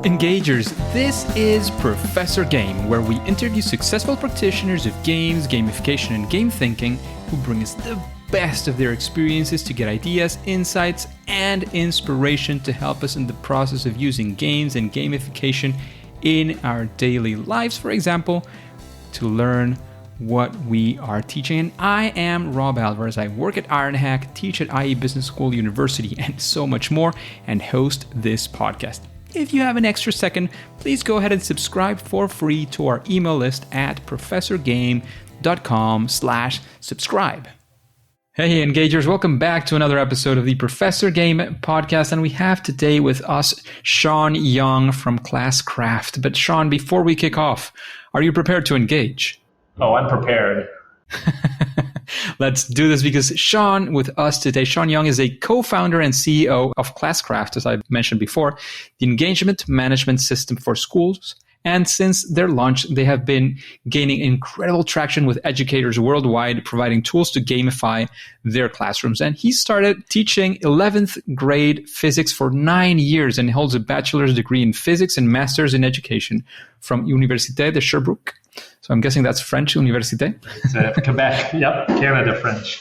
Engagers, this is Professor Game, where we interview successful practitioners of games, gamification, and game thinking who bring us the best of their experiences to get ideas, insights, and inspiration to help us in the process of using games and gamification in our daily lives, for example, to learn what we are teaching. And I am Rob Alvarez. I work at Ironhack, teach at IE Business School, University, and so much more, and host this podcast. If you have an extra second, please go ahead and subscribe for free to our email list at professorgame.com/subscribe. Hey, Engagers, welcome back to another episode of the Professor Game podcast. And we have today with us Shawn Young from Classcraft. But Shawn, before we kick off, are you prepared to engage? Oh, I'm prepared. Let's do this because Shawn with us today. Shawn Young is a co-founder and CEO of Classcraft, as I mentioned before, the engagement management system for schools. And since their launch, they have been gaining incredible traction with educators worldwide, providing tools to gamify their classrooms. And he started teaching 11th grade physics for 9 years and holds a bachelor's degree in physics and master's in education from Université de Sherbrooke. So I'm guessing that's French, Université? It's Quebec, yep, Canada French.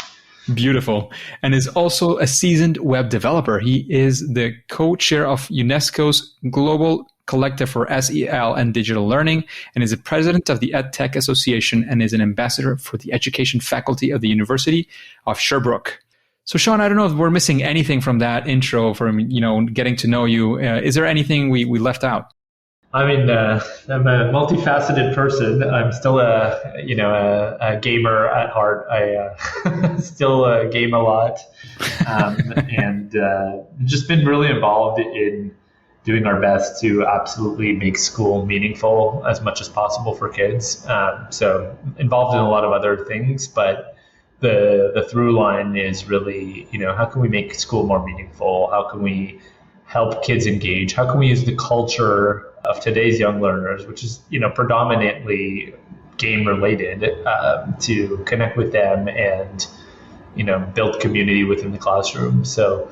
Beautiful. And is also a seasoned web developer. He is the co-chair of UNESCO's Global Collective for SEL and Digital Learning, and is the president of the Edteq Association and is an ambassador for the education faculty of the University of Sherbrooke. So Shawn, I don't know if we're missing anything from that intro, from getting to know you. Is there anything we left out? I mean, I'm a multifaceted person. I'm still a gamer at heart. I still game a lot, and just been really involved in doing our best to absolutely make school meaningful as much as possible for kids. So involved in a lot of other things, but the through line is really, how can we make school more meaningful? How can we help kids engage? How can we use the culture of today's young learners, which is, predominantly game related, to connect with them and, build community within the classroom. So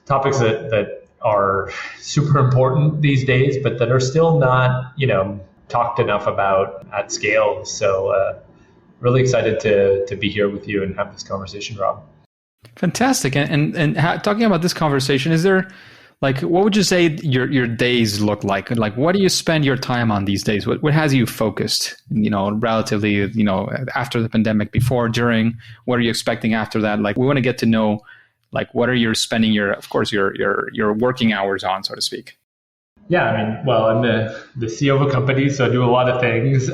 topics that are super important these days, but that are still not, talked enough about at scale. So really excited to be here with you and have this conversation, Rob. Fantastic. And talking about this conversation, is there, what would you say your days look like? What do you spend your time on these days? What has you focused, relatively, after the pandemic, before, during? What are you expecting after that? We want to get to know, what are you spending your working hours on, so to speak? Yeah, I'm the CEO of a company, so I do a lot of things.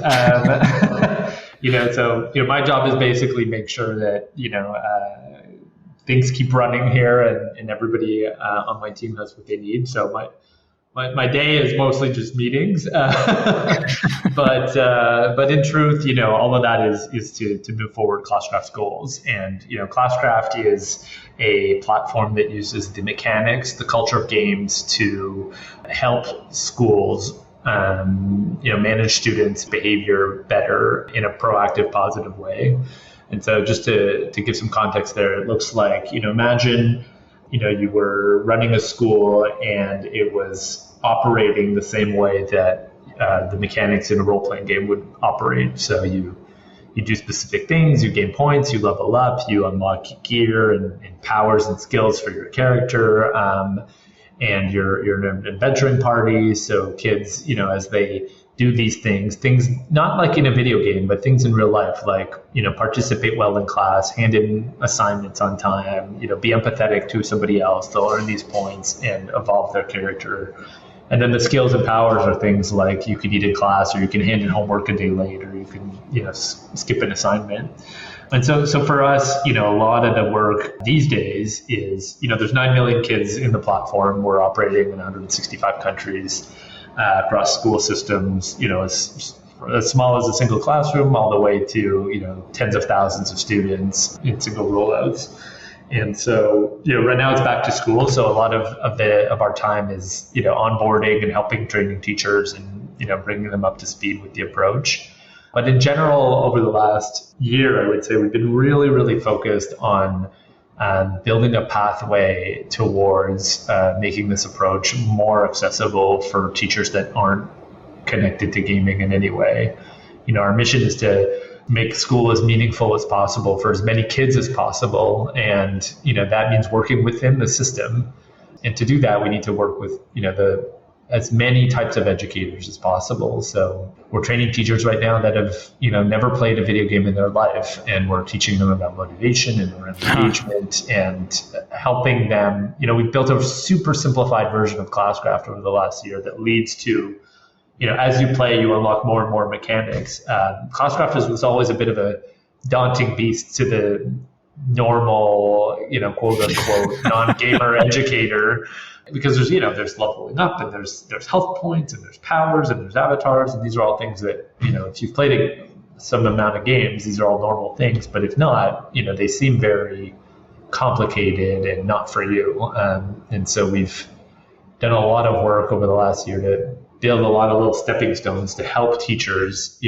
My job is basically make sure that, things keep running here and everybody on my team has what they need. So my day is mostly just meetings, but in truth, all of that is to move forward Classcraft's goals. And Classcraft is a platform that uses the mechanics, the culture of games to help schools manage students' behavior better in a proactive, positive way. And so just to give some context there, it looks like, imagine, you were running a school and it was operating the same way that the mechanics in a role-playing game would operate. So you do specific things, you gain points, you level up, you unlock gear and powers and skills for your character, and you're in an adventuring party. So kids, as they do these things not like in a video game, but things in real life, participate well in class, hand in assignments on time, be empathetic to somebody else. They'll earn these points and evolve their character. And then the skills and powers are things like you can eat in class, or you can hand in homework a day late, or you can, skip an assignment. And so for us, a lot of the work these days is, there's 9 million kids in the platform. We're operating in 165 countries. Across school systems, as small as a single classroom, all the way to, tens of thousands of students in single rollouts. And so, right now it's back to school. So a lot of our time is, onboarding and helping training teachers and, bringing them up to speed with the approach. But in general, over the last year, I would say we've been really, really focused on building a pathway towards making this approach more accessible for teachers that aren't connected to gaming in any way. Our mission is to make school as meaningful as possible for as many kids as possible. And, that means working within the system. And to do that, we need to work with, as many types of educators as possible. So we're training teachers right now that have, never played a video game in their life. And we're teaching them about motivation and around engagement and helping them. We've built a super simplified version of Classcraft over the last year that leads to, as you play, you unlock more and more mechanics. Classcraft was always a bit of a daunting beast to the normal, quote unquote, non-gamer educator, because there's leveling up and there's health points and there's powers and there's avatars, and these are all things that, if you've played some amount of games, these are all normal things. But if not, they seem very complicated and not for you. And so we've done a lot of work over the last year to build a lot of little stepping stones to help teachers,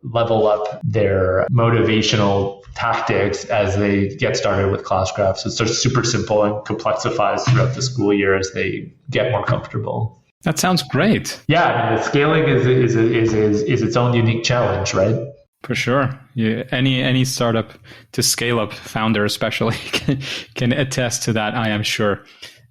level up their motivational tactics as they get started with Classcraft. So it's just super simple and complexifies throughout the school year as they get more comfortable. That sounds great. Yeah, the scaling is its own unique challenge, right? For sure. Yeah, any startup to scale up founder especially can attest to that, I am sure.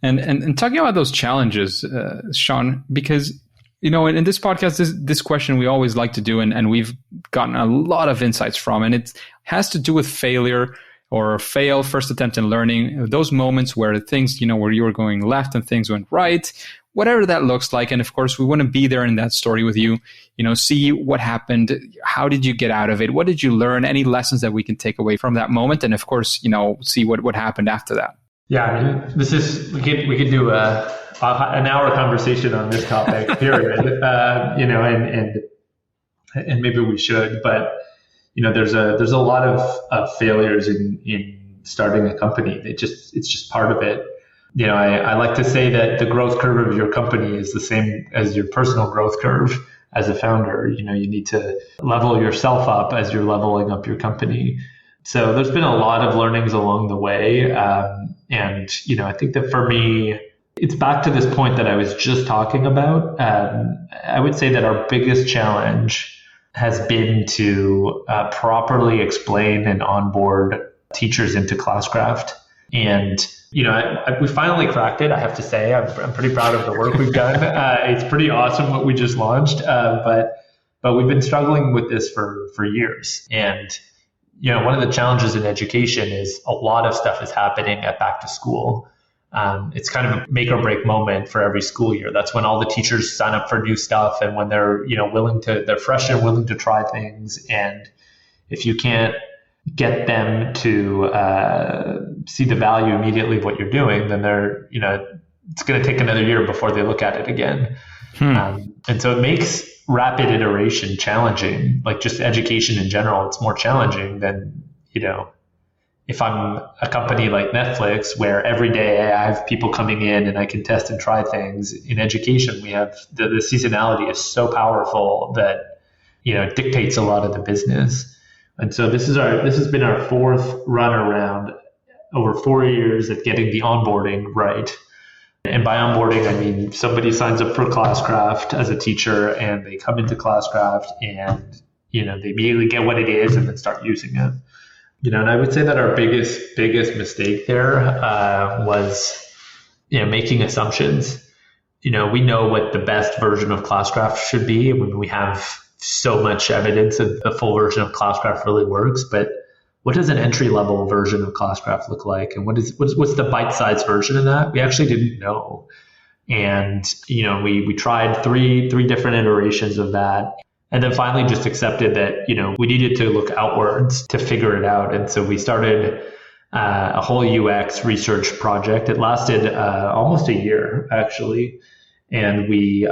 And talking about those challenges, Shawn, because in this podcast, this question we always like to do, and we've gotten a lot of insights from, and it has to do with failure or fail, first attempt in learning, those moments where things, where you were going left and things went right, whatever that looks like. And of course, we want to be there in that story with you, see what happened. How did you get out of it? What did you learn? Any lessons that we can take away from that moment? And of course, see what happened after that. Yeah, this is, we could do an hour conversation on this topic, period. And maybe we should, but there's a lot of failures in starting a company. It's just part of it. I like to say that the growth curve of your company is the same as your personal growth curve as a founder. You need to level yourself up as you're leveling up your company. So there's been a lot of learnings along the way. And I think that for me, it's back to this point that I was just talking about. I would say that our biggest challenge has been to properly explain and onboard teachers into Classcraft. And, we finally cracked it, I have to say. I'm pretty proud of the work we've done. It's pretty awesome what we just launched. But we've been struggling with this for years. And, one of the challenges in education is a lot of stuff is happening at back to school. It's kind of a make or break moment for every school year. That's when all the teachers sign up for new stuff, and when they're, they're fresh and willing to try things. And if you can't get them to see the value immediately of what you're doing, then they're, it's going to take another year before they look at it again. And so it makes rapid iteration challenging, like just education in general. It's more challenging than, if I'm a company like Netflix, where every day I have people coming in and I can test and try things. In education, we have the seasonality is so powerful that, it dictates a lot of the business. And so this has been our fourth run around over 4 years at getting the onboarding right. And by onboarding, I mean somebody signs up for Classcraft as a teacher and they come into Classcraft and, they immediately get what it is and then start using it. And I would say that our biggest mistake there was, making assumptions. We know what the best version of Classcraft should be when we have so much evidence that the full version of Classcraft really works. But what does an entry-level version of Classcraft look like? And what's the bite-sized version of that? We actually didn't know. And, we tried three different iterations of that. And then finally just accepted that, we needed to look outwards to figure it out. And so we started a whole UX research project. It lasted almost a year, actually. And we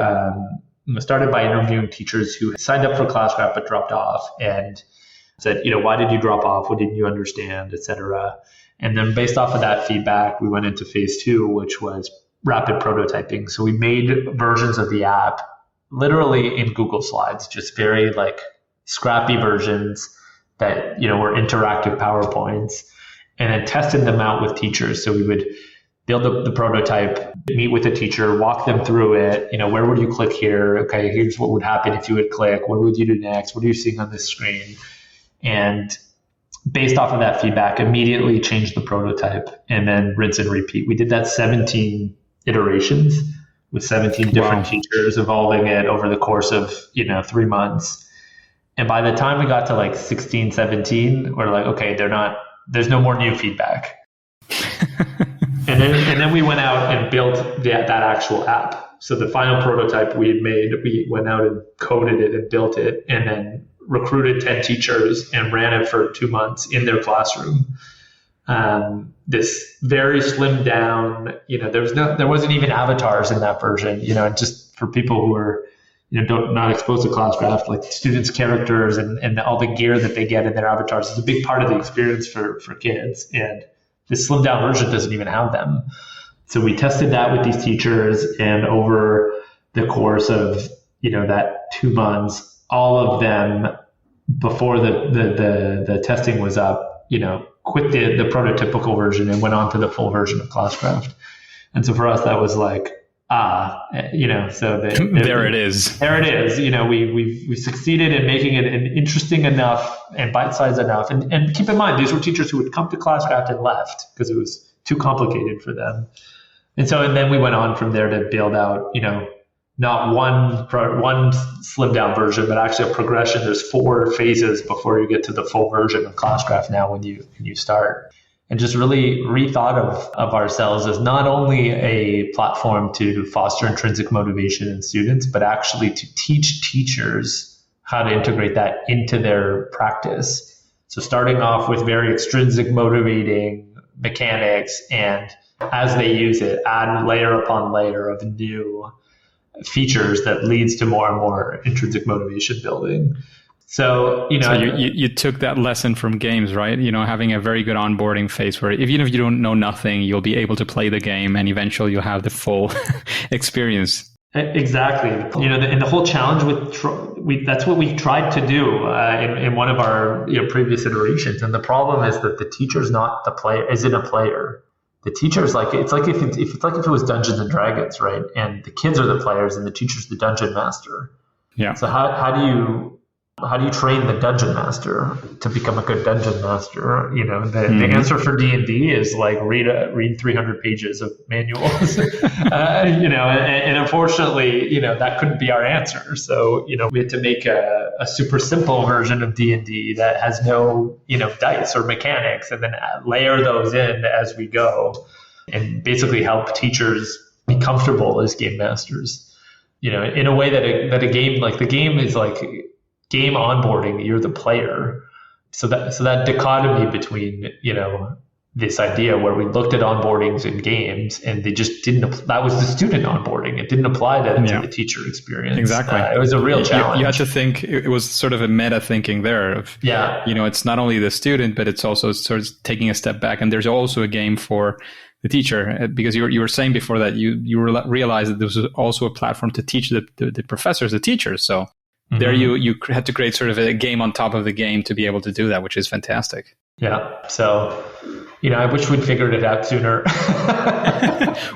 started by interviewing teachers who signed up for Classcraft but dropped off and said, why did you drop off? What didn't you understand, et cetera? And then based off of that feedback, we went into phase 2, which was rapid prototyping. So we made versions of the app literally in Google Slides, just very scrappy versions that, were interactive PowerPoints. and then tested them out with teachers. So we would build the prototype, meet with the teacher, walk them through it. Where would you click here? Okay, here's what would happen if you would click. What would you do next? What are you seeing on this screen? And based off of that feedback, immediately change the prototype and then rinse and repeat. We did that 17 iterations with 17 different teachers, evolving it over the course of 3 months. And by the time we got to like 16, 17, we're like, okay, there's no more new feedback. and then we went out and built that actual app. So the final prototype we had made, we went out and coded it and built it, and then recruited 10 teachers and ran it for 2 months in their classroom. This very slimmed down, there wasn't even avatars in that version, just for people who are, not exposed to Classcraft, like students' characters and all the gear that they get in their avatars is a big part of the experience for kids. And this slimmed down version doesn't even have them. So we tested that with these teachers, and over the course of, that 2 months, all of them, before the testing was up, quit the prototypical version and went on to the full version of Classcraft. And so for us, that was like, so there it is. There it is. We succeeded in making it interesting enough and bite-sized enough. And keep in mind, these were teachers who would come to Classcraft and left because it was too complicated for them. And then we went on from there to build out, not one slimmed down version, but actually a progression. There's 4 phases before you get to the full version of Classcraft now when you start. And just really rethought of ourselves as not only a platform to foster intrinsic motivation in students, but actually to teach teachers how to integrate that into their practice. So starting off with very extrinsic motivating mechanics, and as they use it, add layer upon layer of new features that leads to more and more intrinsic motivation building. So, you took that lesson from games, right? Having a very good onboarding phase where even if you don't know nothing, you'll be able to play the game, and eventually you'll have the full experience. Exactly. And the whole challenge that's what we tried to do in one of our previous iterations. And the problem is that the teacher's not the player, isn't a player. The teacher's like, it's like if it was Dungeons and Dragons, right? And the kids are the players and the teacher's the dungeon master. Yeah. So how do you train the dungeon master to become a good dungeon master? The answer for D&D is like read 300 pages of manuals. And unfortunately, that couldn't be our answer. So, we had to make a super simple version of D&D that has no, dice or mechanics, and then layer those in as we go, and basically help teachers be comfortable as game masters. In a way that a game, like the game is like game onboarding, you're the player. So that dichotomy between, this idea where we looked at onboardings in games and they just that was the student onboarding. It didn't apply to the teacher experience. Exactly. It was a real challenge. You had to think, it was sort of a meta thinking there of, it's not only the student, but it's also sort of taking a step back. And there's also a game for the teacher, because you were saying before that you realized that this was also a platform to teach the professors, the teachers. So there you had to create sort of a game on top of the game to be able to do that, which is fantastic. Yeah. So, I wish we'd figured it out sooner.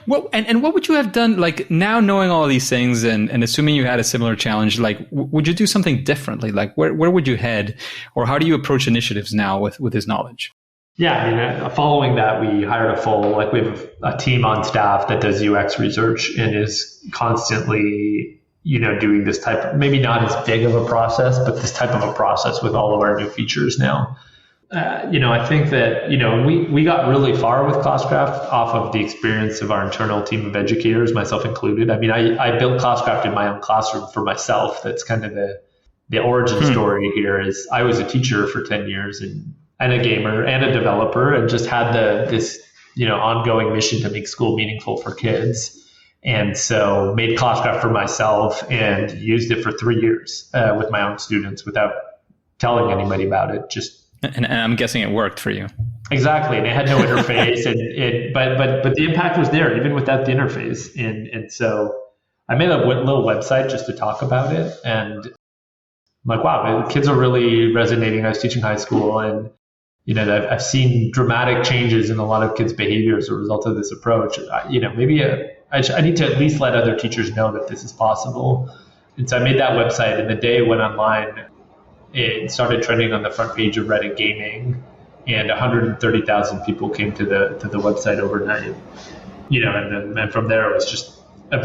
Well, and what would you have done, like now knowing all these things and assuming you had a similar challenge, like would you do something differently? Like where would you head, or how do you approach initiatives now with this knowledge? Yeah, following that, we hired we have a team on staff that does UX research and is constantly doing this type, maybe not as big of a process, but this type of a process with all of our new features now. I think that, we got really far with Classcraft off of the experience of our internal team of educators, myself included. I mean, I built Classcraft in my own classroom for myself. That's kind of the origin story here. Is I was a teacher for 10 years and a gamer and a developer, and just had this ongoing mission to make school meaningful for kids. And so made Classcraft for myself and used it for 3 years with my own students without telling anybody about it. And I'm guessing it worked for you. Exactly. And it had no interface, but the impact was there even without the interface. And so I made a little website just to talk about it. And I'm like, wow, the kids are really resonating. I was teaching high school, and I've seen dramatic changes in a lot of kids' behavior as a result of this approach. Maybe I need to at least let other teachers know that this is possible. And so I made that website, and the day it went online, it started trending on the front page of Reddit Gaming, and 130,000 people came to the website overnight. And from there, it was just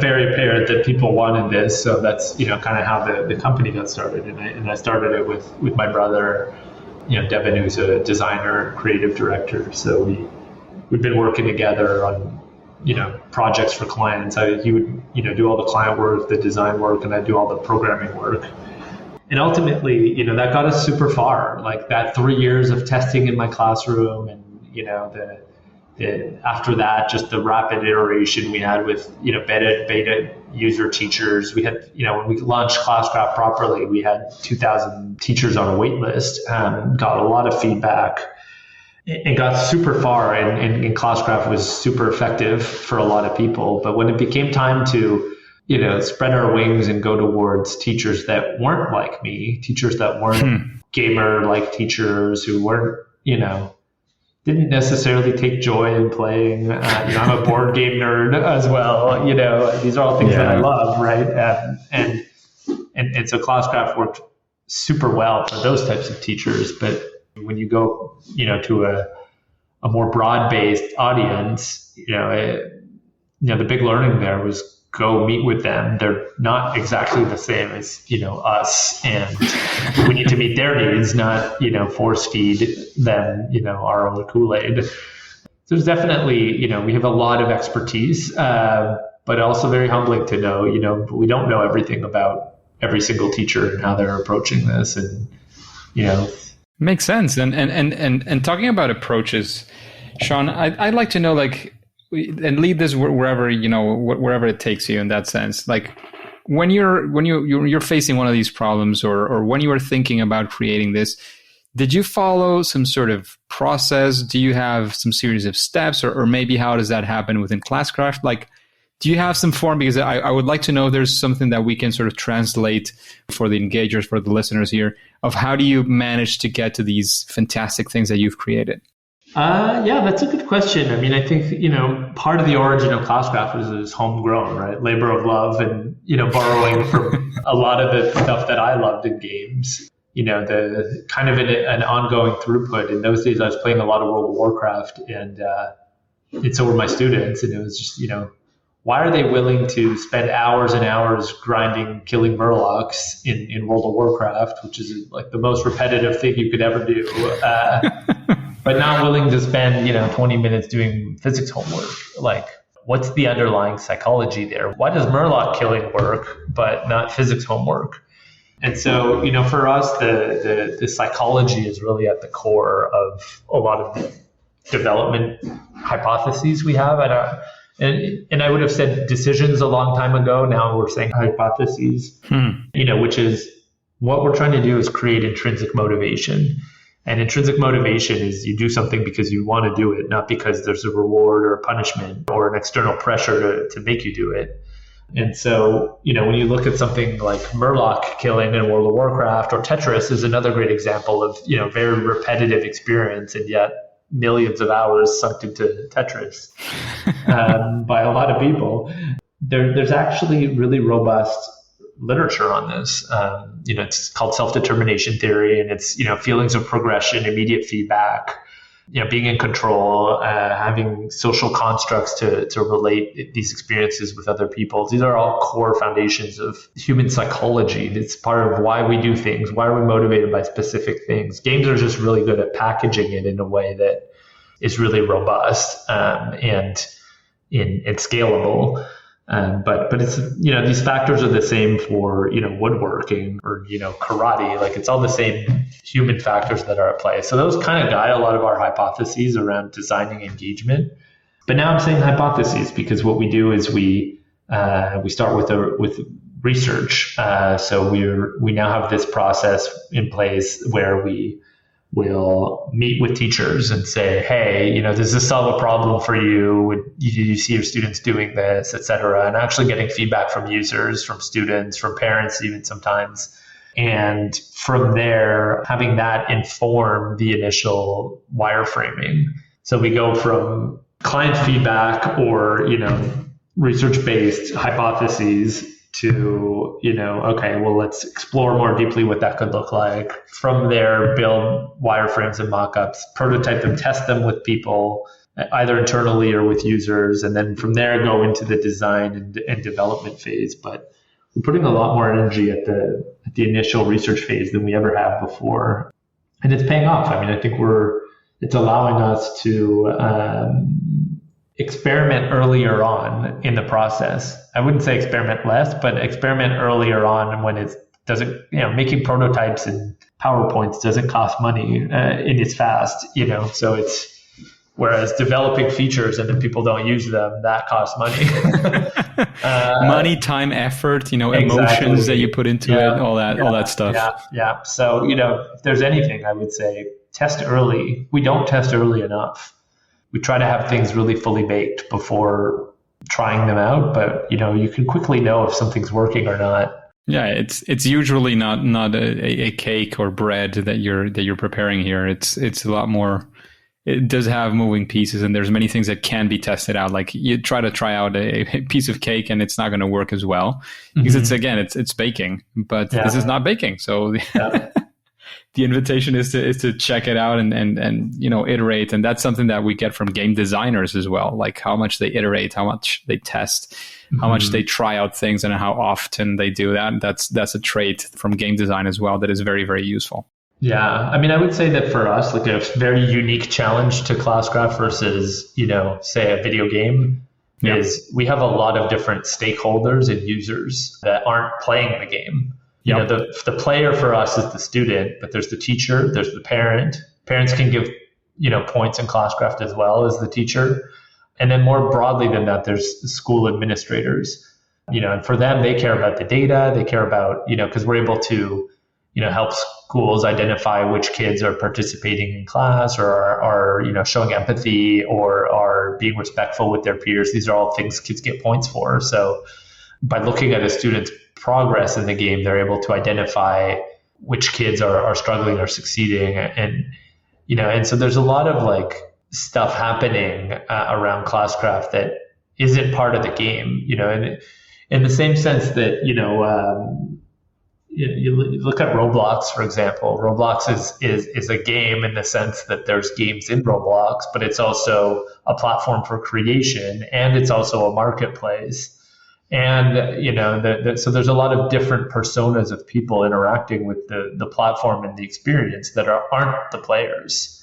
very apparent that people wanted this. So that's kind of how the company got started. And I started it with my brother, Devin, who's a designer, creative director. So we've been working together on projects for clients. He would do all the client work, the design work, and I do all the programming work. And ultimately, that got us super far. Like that 3 years of testing in my classroom, and after that, just the rapid iteration we had with beta user teachers. We had when we launched Classcraft properly, we had 2,000 teachers on a wait list. Got a lot of feedback, and got super far. And Classcraft was super effective for a lot of people. But when it became time to spread our wings and go towards teachers that weren't like me, teachers that weren't gamer-like teachers, who weren't didn't necessarily take joy in playing. I'm a board game nerd as well. These are all things that I love, right? And so Classcraft worked super well for those types of teachers. But when you go, to a more broad-based audience, the big learning there was go meet with them. They're not exactly the same as, us, and we need to meet their needs, not, force feed them, our own Kool-Aid. So there's definitely, we have a lot of expertise, but also very humbling to know, we don't know everything about every single teacher and how they're approaching this. And, Makes sense. And talking about approaches, Shawn, I'd like to know, and lead this wherever wherever it takes you in that sense. Like when you're facing one of these problems, or when you were thinking about creating this, did you follow some sort of process? Do you have some series of steps, or maybe how does that happen within Classcraft? Like, do you have some form? Because I would like to know if there's something that we can sort of translate for the engagers, for the listeners here, of how do you manage to get to these fantastic things that you've created? Yeah, that's a good question. I mean, I think, part of the origin of Classcraft is homegrown, right? Labor of love, and, borrowing from a lot of the stuff that I loved in games, the kind of an ongoing throughput. In those days, I was playing a lot of World of Warcraft, and so were my students. And it was just, why are they willing to spend hours and hours grinding, killing murlocs in World of Warcraft, which is like the most repetitive thing you could ever do? But not willing to spend, 20 minutes doing physics homework. Like, what's the underlying psychology there? Why does murloc killing work, but not physics homework? And so, for us, the psychology is really at the core of a lot of the development hypotheses we have. And I would have said decisions a long time ago. Now we're saying hypotheses, which is what we're trying to do is create intrinsic motivation. And intrinsic motivation is you do something because you want to do it, not because there's a reward or a punishment or an external pressure to make you do it. And so, when you look at something like murloc killing in World of Warcraft, or Tetris is another great example of, very repetitive experience, and yet millions of hours sunk into Tetris by a lot of people. There's actually really robust literature on this. It's called self-determination theory, and it's, feelings of progression, immediate feedback, being in control, having social constructs to relate these experiences with other people. These are all core foundations of human psychology. It's part of why we do things. Why are we motivated by specific things? Games are just really good at packaging it in a way that is really robust and scalable. But it's, these factors are the same for, woodworking or, karate. Like, it's all the same human factors that are at play. So those kind of guide a lot of our hypotheses around designing engagement. But now I'm saying hypotheses because what we do is we start with research. So we now have this process in place where we'll meet with teachers and say, hey, does this solve a problem for you? Do you see your students doing this, et cetera? And actually getting feedback from users, from students, from parents even sometimes. And from there, having that inform the initial wireframing. So we go from client feedback or, research-based hypotheses to, okay, well, let's explore more deeply what that could look like. From there, build wireframes and mockups, prototype them, test them with people, either internally or with users. And then from there, go into the design and development phase. But we're putting a lot more energy at the initial research phase than we ever have before. And it's paying off. I mean, I think it's allowing us to experiment earlier on in the process. I wouldn't say experiment less, but experiment earlier on when it doesn't, making prototypes and PowerPoints doesn't cost money and it's fast, so it's, whereas developing features and then people don't use them, that costs money. Money, time, effort, exactly. Emotions that you put into it, all that stuff. Yeah. So, if there's anything, I would say test early. We don't test early enough. We try to have things really fully baked before trying them out, but you can quickly know if something's working or not. Yeah, it's usually not a cake or bread that you're preparing here. It's a lot more. It does have moving pieces, and there's many things that can be tested out. Like you try out a piece of cake, and it's not going to work as well because it's baking, but this is not baking. So the invitation is to check it out and iterate, and that's something that we get from game designers as well. Like how much they iterate, how much they test, how much they try out things, and how often they do that. That's a trait from game design as well that is very, very useful. Yeah, I mean, I would say that for us, like a very unique challenge to Classcraft versus, say a video game is we have a lot of different stakeholders and users that aren't playing the game. The player for us is the student, but there's the teacher, there's the parent. Parents can give, points in Classcraft as well as the teacher. And then more broadly than that, there's the school administrators, and for them, they care about the data. They care about, because we're able to, help schools identify which kids are participating in class or are showing empathy or are being respectful with their peers. These are all things kids get points for. So by looking at a student's progress in the game, they're able to identify which kids are struggling or succeeding. And so there's a lot of stuff happening around Classcraft that isn't part of the game, and in the same sense that, you look at Roblox, for example. Roblox is a game in the sense that there's games in Roblox, but it's also a platform for creation, and it's also a marketplace. And so there's a lot of different personas of people interacting with the platform and the experience that aren't the players.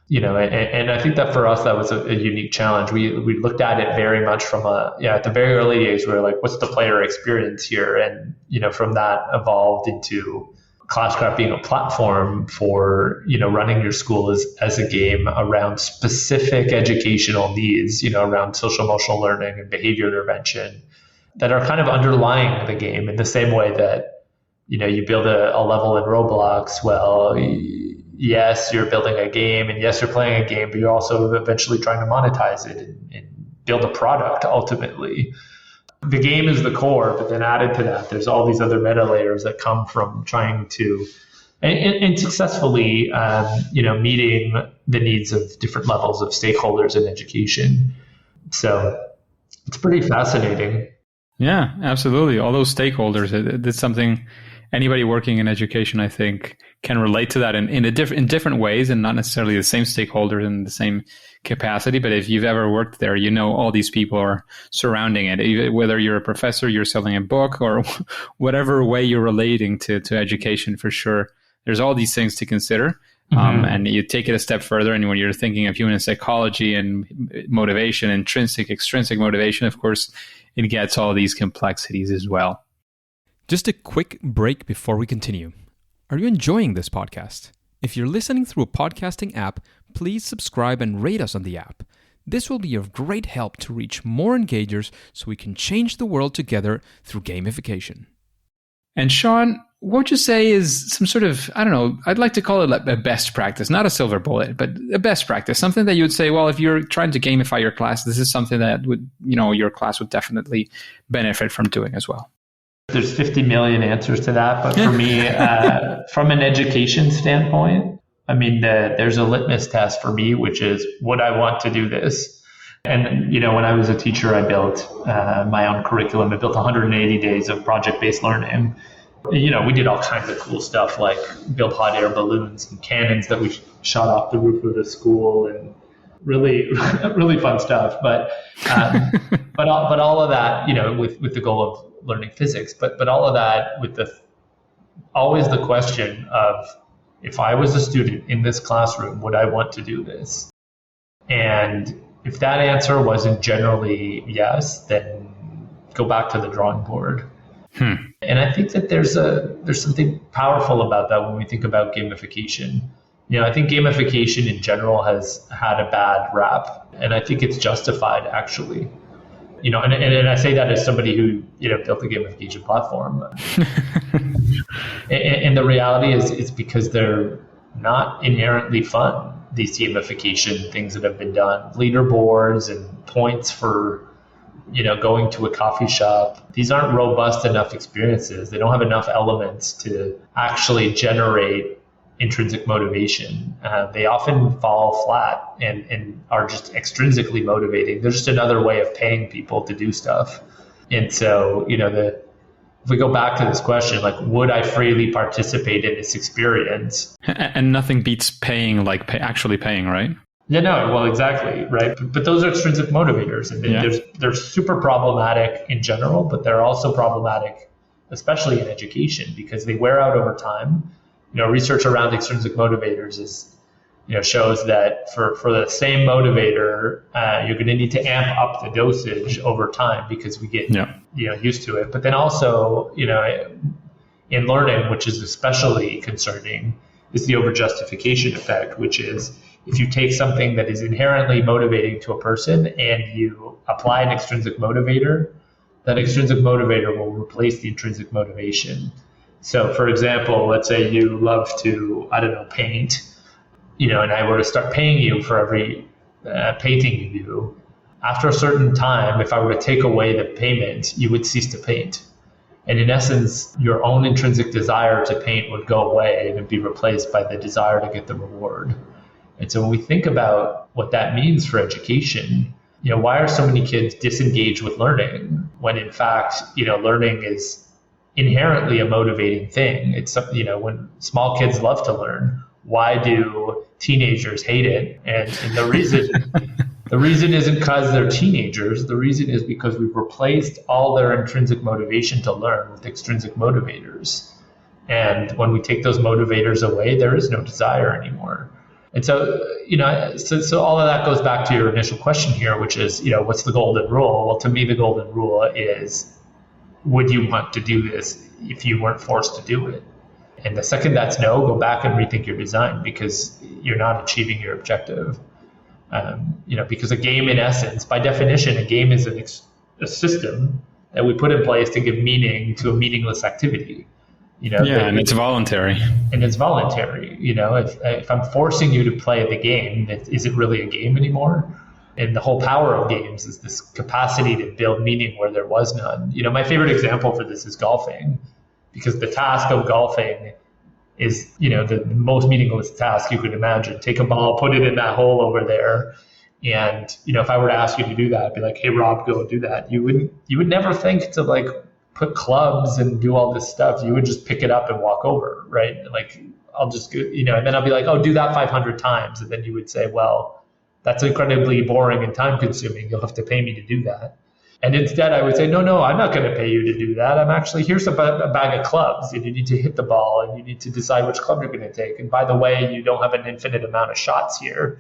And I think that for us, that was a unique challenge. We looked at it very much from at the very early days, we were like, what's the player experience here? And, from that evolved into Classcraft being a platform for, running your school as a game around specific educational needs, around social emotional learning and behavior intervention that are kind of underlying the game in the same way that, you build a level in Roblox. Well, yes, you're building a game, and yes, you're playing a game, but you're also eventually trying to monetize it and build a product ultimately. The game is the core, but then added to that, there's all these other meta layers that come from trying to and successfully, meeting the needs of different levels of stakeholders in education. So it's pretty fascinating. Yeah, absolutely. All those stakeholders, it's something anybody working in education, I think, can relate to that in different ways, and not necessarily the same stakeholders in the same capacity. But if you've ever worked there, all these people are surrounding it. Whether you're a professor, you're selling a book, or whatever way you're relating to education, for sure, there's all these things to consider. And you take it a step further, and when you're thinking of human psychology and motivation, intrinsic, extrinsic motivation, of course, it gets all these complexities as well. Just a quick break before we continue. Are you enjoying this podcast? If you're listening through a podcasting app, please subscribe and rate us on the app. This will be of great help to reach more engagers so we can change the world together through gamification. And Shawn, what would you say is some sort of, I'd like to call it a best practice, not a silver bullet, but a best practice, something that you would say, well, if you're trying to gamify your class, this is something that would, your class would definitely benefit from doing as well. There's 50 million answers to that. But for me, from an education standpoint, I mean, there's a litmus test for me, which is, would I want to do this? And, when I was a teacher, I built my own curriculum. I built 180 days of project-based learning. We did all kinds of cool stuff, like build hot air balloons and cannons that we shot off the roof of the school, and really, really fun stuff. But all of that, with the goal of learning physics, but all of that with always the question of, if I was a student in this classroom, would I want to do this? And if that answer wasn't generally yes, then go back to the drawing board. And I think that there's something powerful about that when we think about gamification. I think gamification in general has had a bad rap, and I think it's justified, actually. And I say that as somebody who built a gamification platform. and the reality is, it's because they're not inherently fun. These gamification things that have been done, leaderboards and points for going to a coffee shop. These aren't robust enough experiences. They don't have enough elements to actually generate intrinsic motivation. They often fall flat and are just extrinsically motivating. They're just another way of paying people to do stuff. And so, if we go back to this question, like, would I freely participate in this experience? And nothing beats paying, actually paying, right? Yeah, no, well, exactly, right? But those are extrinsic motivators, and they're super problematic in general, but they're also problematic, especially in education, because they wear out over time. Research around extrinsic motivators shows that for the same motivator, you're going to need to amp up the dosage over time, because we get used to it. But then also, in learning, which is especially concerning, is the overjustification effect, which is, if you take something that is inherently motivating to a person and you apply an extrinsic motivator, that extrinsic motivator will replace the intrinsic motivation. So, for example, let's say you love to, paint, and I were to start paying you for every painting you do. After a certain time, if I were to take away the payment, you would cease to paint. And in essence, your own intrinsic desire to paint would go away and it'd be replaced by the desire to get the reward. And so when we think about what that means for education, why are so many kids disengaged with learning when, in fact, learning is inherently a motivating thing? It's, when small kids love to learn, why do teenagers hate it? And the reason isn't because they're teenagers. The reason is because we've replaced all their intrinsic motivation to learn with extrinsic motivators. And when we take those motivators away, there is no desire anymore. And so, so all of that goes back to your initial question here, which is, what's the golden rule? Well, to me, the golden rule is, would you want to do this if you weren't forced to do it? And the second that's no, go back and rethink your design, because you're not achieving your objective. Because a game, in essence, by definition, a game is a system that we put in place to give meaning to a meaningless activity. And it's voluntary. And it's voluntary. If I'm forcing you to play the game, is it really a game anymore? And the whole power of games is this capacity to build meaning where there was none. My favorite example for this is golfing, because the task of golfing is, the most meaningless task you could imagine. Take a ball, put it in that hole over there. And, if I were to ask you to do that, I'd be like, hey, Rob, go do that. You would never think to put clubs and do all this stuff. You would just pick it up and walk over, right? I'll just go, and then I'll be like, oh, do that 500 times. And then you would say, well, that's incredibly boring and time consuming. You'll have to pay me to do that. And instead I would say, no, I'm not going to pay you to do that. I'm actually, here's a bag of clubs, and you need to hit the ball, and you need to decide which club you're going to take. And by the way, you don't have an infinite amount of shots here.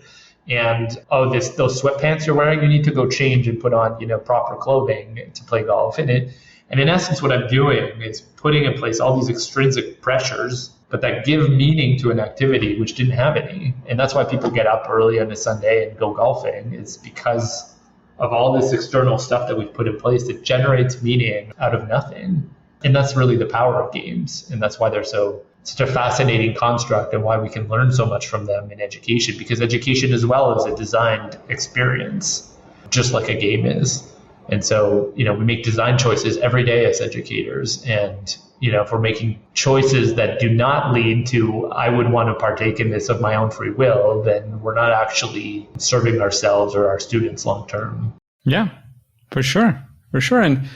And, those sweatpants you're wearing, you need to go change and put on, proper clothing to play golf. And in essence, what I'm doing is putting in place all these extrinsic pressures, but that give meaning to an activity which didn't have any. And that's why people get up early on a Sunday and go golfing. It's because of all this external stuff that we've put in place that generates meaning out of nothing. And that's really the power of games. And that's why they're such a fascinating construct, and why we can learn so much from them in education, because education as well is a designed experience, just like a game is. And so, we make design choices every day as educators. And, if we're making choices that do not lead to, I would want to partake in this of my own free will, then we're not actually serving ourselves or our students long term. Yeah, for sure. For sure. And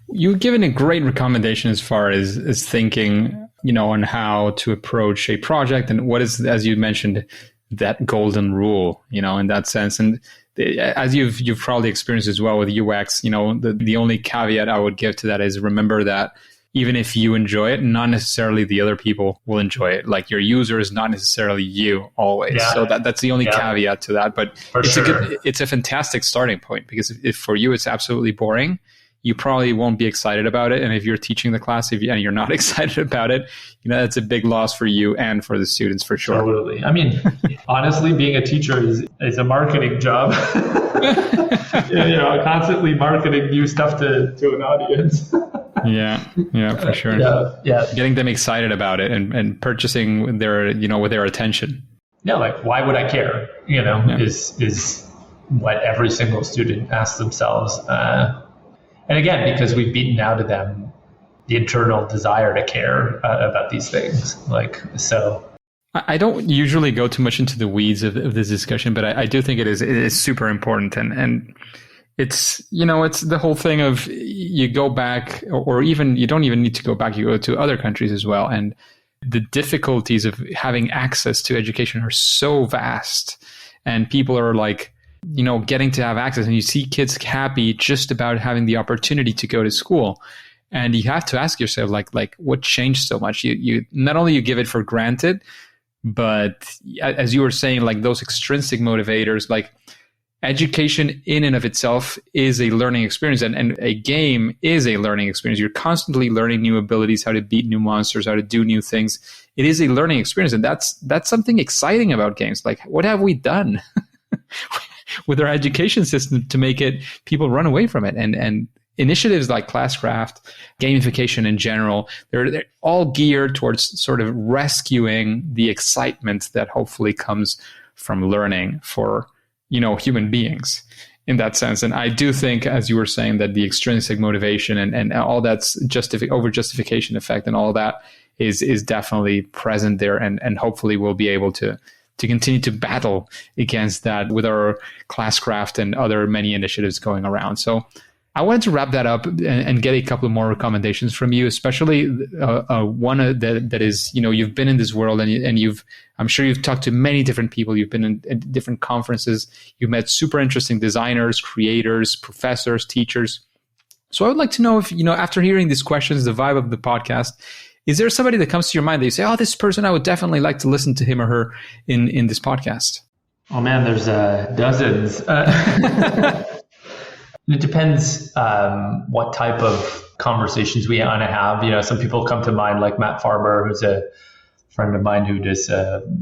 you've given a great recommendation as far as thinking, on how to approach a project and what is, as you mentioned, that golden rule, in that sense. And as you've probably experienced as well with UX, the only caveat I would give to that is remember that even if you enjoy it, not necessarily the other people will enjoy it. Like your user is not necessarily you always. Yeah. So that's the only caveat to that. But it's a fantastic starting point, because if for you it's absolutely boring, you probably won't be excited about it. And if you're teaching the class and you're not excited about it, that's a big loss for you and for the students for sure. Totally. I mean, honestly, being a teacher is a marketing job. Constantly marketing new stuff to an audience. Yeah, for sure. Yeah. Getting them excited about it and purchasing their, with their attention. Yeah, like why would I care? Is what every single student asks themselves. And again, because we've beaten out of them the internal desire to care about these things. I don't usually go too much into the weeds of this discussion, but I do think it is super important. And it's, it's the whole thing of you go back, or even you don't even need to go back, you go to other countries as well. And the difficulties of having access to education are so vast, and people are like, getting to have access, and you see kids happy just about having the opportunity to go to school. And you have to ask yourself, like what changed so much? You not only you give it for granted, but as you were saying, like those extrinsic motivators, like education in and of itself is a learning experience, and a game is a learning experience. You're constantly learning new abilities, how to beat new monsters, how to do new things. It is a learning experience, and that's something exciting about games. Like, what have we done with our education system to make people run away from it? And initiatives like Classcraft, gamification in general, they're all geared towards sort of rescuing the excitement that hopefully comes from learning for, human beings in that sense. And I do think, as you were saying, that the extrinsic motivation and all that's over justification effect and all that is definitely present there. And hopefully we'll be able to continue to battle against that with our Classcraft and other many initiatives going around. So I wanted to wrap that up and get a couple of more recommendations from you, especially one that is, you've been in this world and I'm sure you've talked to many different people. You've been in different conferences. You've met super interesting designers, creators, professors, teachers. So I would like to know if, after hearing these questions, the vibe of the podcast, is there somebody that comes to your mind that you say, oh, this person, I would definitely like to listen to him or her in this podcast? Oh man, there's dozens. It depends what type of conversations we want to have. Some people come to mind, like Matt Farber, who's a friend of mine who does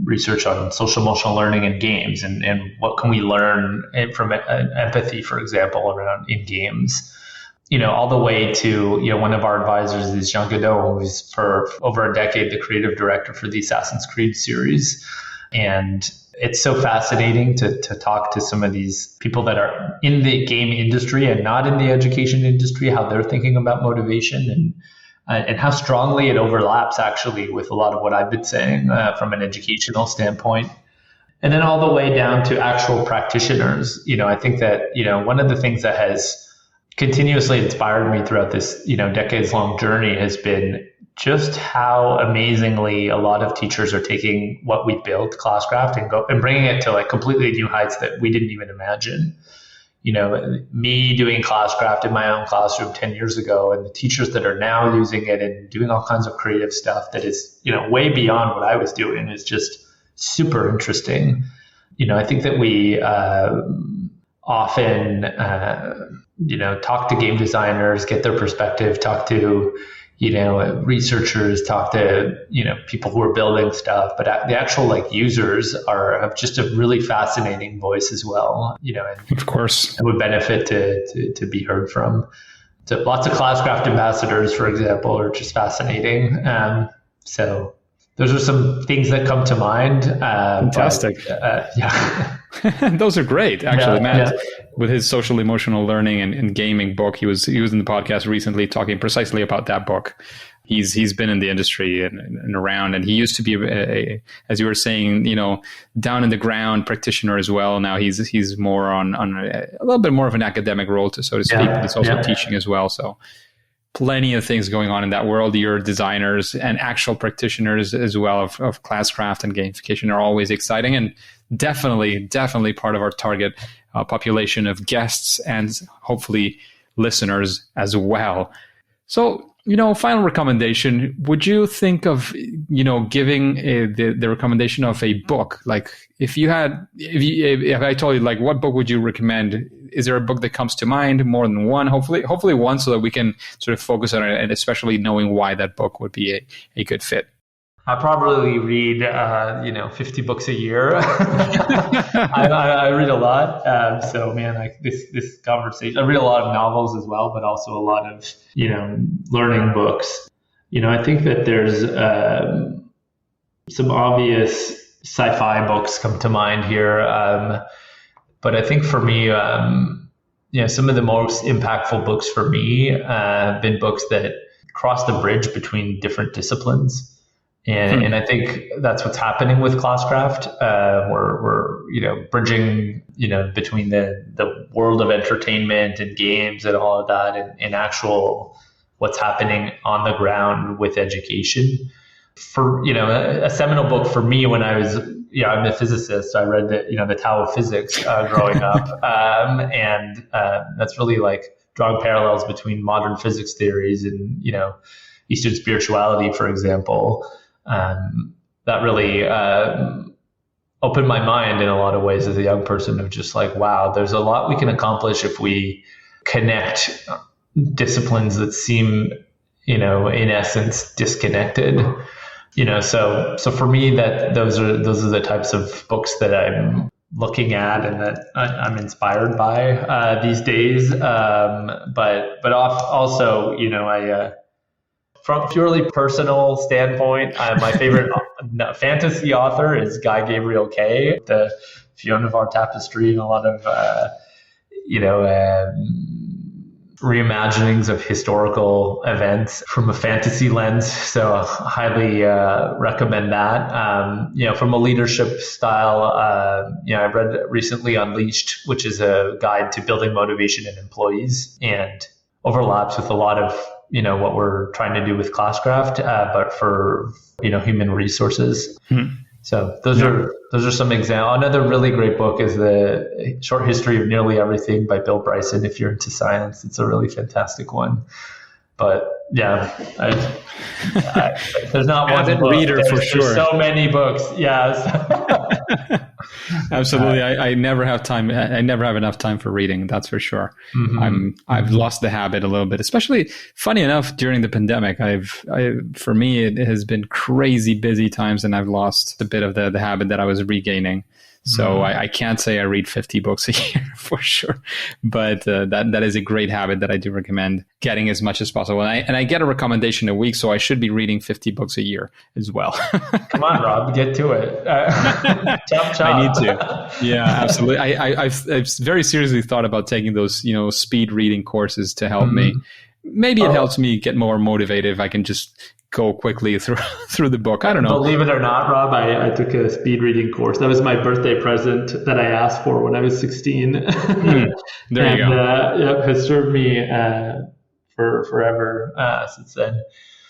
research on social emotional learning in games, and what can we learn from empathy, for example, around in games. All the way to, one of our advisors is Jean Godot, who's for over a decade the creative director for the Assassin's Creed series. And it's so fascinating to talk to some of these people that are in the game industry and not in the education industry, how they're thinking about motivation and how strongly it overlaps actually with a lot of what I've been saying from an educational standpoint. And then all the way down to actual practitioners. I think that, one of the things that has continuously inspired me throughout this, decades-long journey has been just how amazingly a lot of teachers are taking what we built, Classcraft, and bringing it to like completely new heights that we didn't even imagine. Me doing Classcraft in my own classroom 10 years ago, and the teachers that are now using it and doing all kinds of creative stuff that is, way beyond what I was doing is just super interesting. I think that we often, talk to game designers, get their perspective, talk to, researchers, talk to, people who are building stuff, but the actual users have just a really fascinating voice as well, and of course, it would benefit to be heard from. So lots of Classcraft ambassadors, for example, are just fascinating. So those are some things that come to mind. Fantastic. Yeah. Those are great, actually. Matt, with his social emotional learning and gaming book, he was in the podcast recently talking precisely about that book. He's been in the industry and around, and he used to be as you were saying, down in the ground practitioner as well. Now he's more on a little bit more of an academic role, so to speak, but he's also teaching as well. So plenty of things going on in that world. Your designers and actual practitioners as well of Classcraft and gamification are always exciting, and definitely part of our target population of guests and hopefully listeners as well. So, final recommendation, would you think of, giving the recommendation of a book? Like if I told you, like, what book would you recommend? Is there a book that comes to mind, more than one? Hopefully one, so that we can sort of focus on it, and especially knowing why that book would be a good fit. I probably read, 50 books a year. I read a lot. So, man, like this conversation, I read a lot of novels as well, but also a lot of, learning books. I think that there's some obvious sci-fi books come to mind here. But I think for me, some of the most impactful books for me have been books that cross the bridge between different disciplines. And I think that's what's happening with Classcraft. We're bridging, between the world of entertainment and games and all of that and actual what's happening on the ground with education. For, a seminal book for me when I was, I'm a physicist. I read the Tao of Physics growing up. And that's really like drawing parallels between modern physics theories and, Eastern spirituality, for example. That really opened my mind in a lot of ways as a young person of just like, wow, there's a lot we can accomplish if we connect disciplines that seem, in essence, disconnected. So for me, that those are the types of books that I'm looking at and that I'm inspired by these days. But also, from a purely personal standpoint, my favorite fantasy author is Guy Gabriel Kay, the Fiona of Our Tapestry, and a lot of, reimaginings of historical events from a fantasy lens. So I highly recommend that. From a leadership style, I read recently Unleashed, which is a guide to building motivation in employees and overlaps with a lot of what we're trying to do with Classcraft, but for, human resources. Mm-hmm. So those are some examples. Another really great book is The Short History of Nearly Everything by Bill Bryson. If you're into science, it's a really fantastic one. But yeah, there's not one book. Reader for sure. There's so many books. Yes. Absolutely. I never have time. I never have enough time for reading. That's for sure. Mm-hmm. I've lost the habit a little bit, especially funny enough during the pandemic. For me, it has been crazy busy times, and I've lost a bit of the habit that I was regaining. So I can't say I read 50 books a year for sure, but that is a great habit that I do recommend getting as much as possible. And I get a recommendation a week, so I should be reading 50 books a year as well. Come on, Rob, get to it. Chop. I need to. Yeah, absolutely. I've very seriously thought about taking those, speed reading courses to help me. Maybe it helps me get more motivated if I can just go quickly through the book. I don't know. Believe it or not, Rob, I took a speed reading course. That was my birthday present that I asked for when I was 16. There you go. Has served me for forever since then.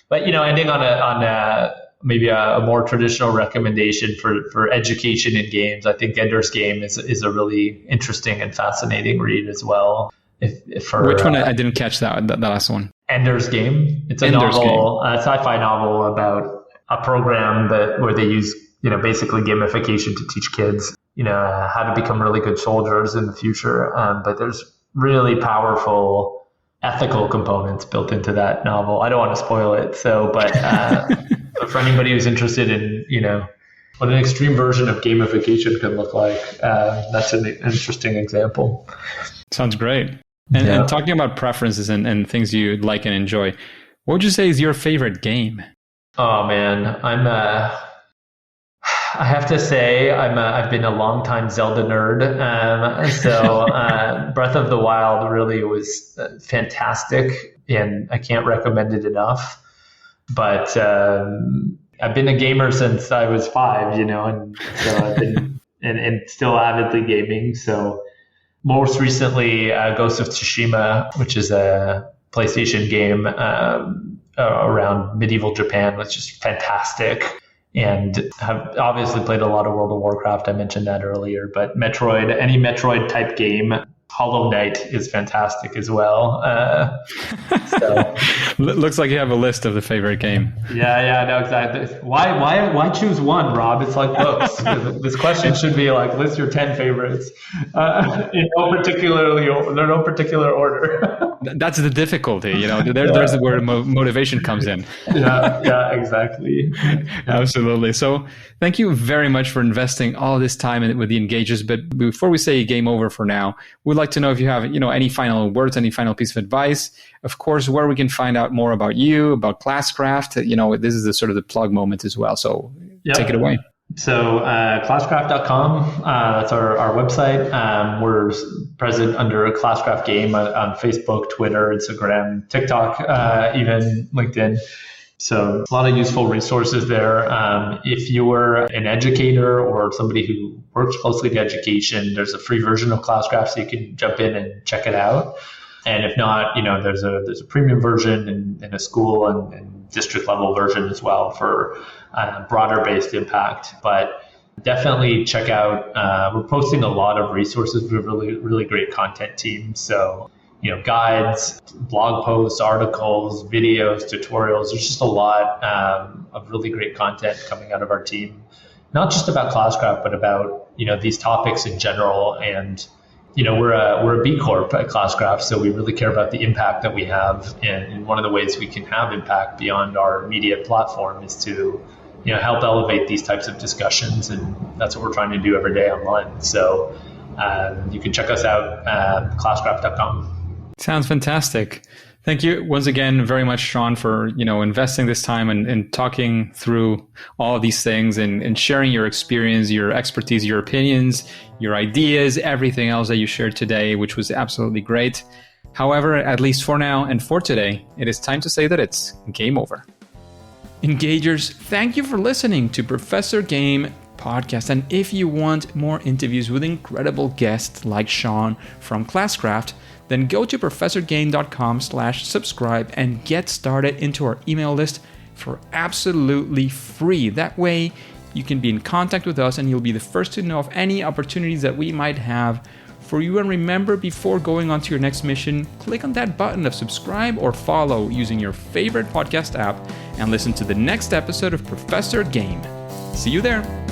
But ending on maybe a more traditional recommendation for education in games, I think Ender's Game is a really interesting and fascinating read as well. Which one? I didn't catch that last one. Ender's Game. It's a sci-fi novel about a program where they use, basically gamification to teach kids, how to become really good soldiers in the future. But there's really powerful ethical components built into that novel. I don't want to spoil it. But for anybody who's interested in, what an extreme version of gamification can look like, that's an interesting example. Sounds great. And talking about preferences and things you like and enjoy, what would you say is your favorite game? Oh man, I have to say I've been a longtime Zelda nerd. So Breath of the Wild really was fantastic, and I can't recommend it enough. But I've been a gamer since I was 5, and so I've been and still avidly gaming. So most recently, Ghost of Tsushima, which is a PlayStation game around medieval Japan, which is fantastic. And have obviously played a lot of World of Warcraft. I mentioned that earlier, but any Metroid type game, Hollow Knight is fantastic as well. So looks like you have a list of the favorite game. Yeah, no, exactly. Why choose one, Rob? It's like books. This question should be like, list your 10 favorites in no particular order. That's the difficulty, there's where motivation comes in. Yeah, exactly. Absolutely. So thank you very much for investing all this time with the Engagers. But before we say game over for now, we'd like to know if you have, any final words, any final piece of advice, of course, where we can find out more about you, about Classcraft. This is the sort of the plug moment as well. So Take it away. So classcraft.com, that's our website. We're present under Classcraft Game on Facebook, Twitter, Instagram, TikTok, even LinkedIn. So a lot of useful resources there. If you're an educator or somebody who works closely to education, there's a free version of Classcraft, so you can jump in and check it out. And if not, there's a premium version in a school and district level version as well for broader based impact. But definitely check out, we're posting a lot of resources with really, really great content teams. So, guides, blog posts, articles, videos, tutorials. There's just a lot of really great content coming out of our team, not just about Classcraft, but about, these topics in general. And, we're a B Corp at Classcraft, so we really care about the impact that we have. And one of the ways we can have impact beyond our immediate platform is to, help elevate these types of discussions. And that's what we're trying to do every day online. So you can check us out at classcraft.com. Sounds fantastic. Thank you once again very much, Shawn, for investing this time and talking through all of these things and sharing your experience, your expertise, your opinions, your ideas, everything else that you shared today, which was absolutely great. However, at least for now and for today, it is time to say that it's game over. Engagers, thank you for listening to Professor Game podcast. And if you want more interviews with incredible guests like Shawn from Classcraft, then go to professorgain.com/subscribe and get started into our email list for absolutely free. That way you can be in contact with us and you'll be the first to know of any opportunities that we might have for you. And remember, before going on to your next mission, click on that button of subscribe or follow using your favorite podcast app and listen to the next episode of Professor Game. See you there.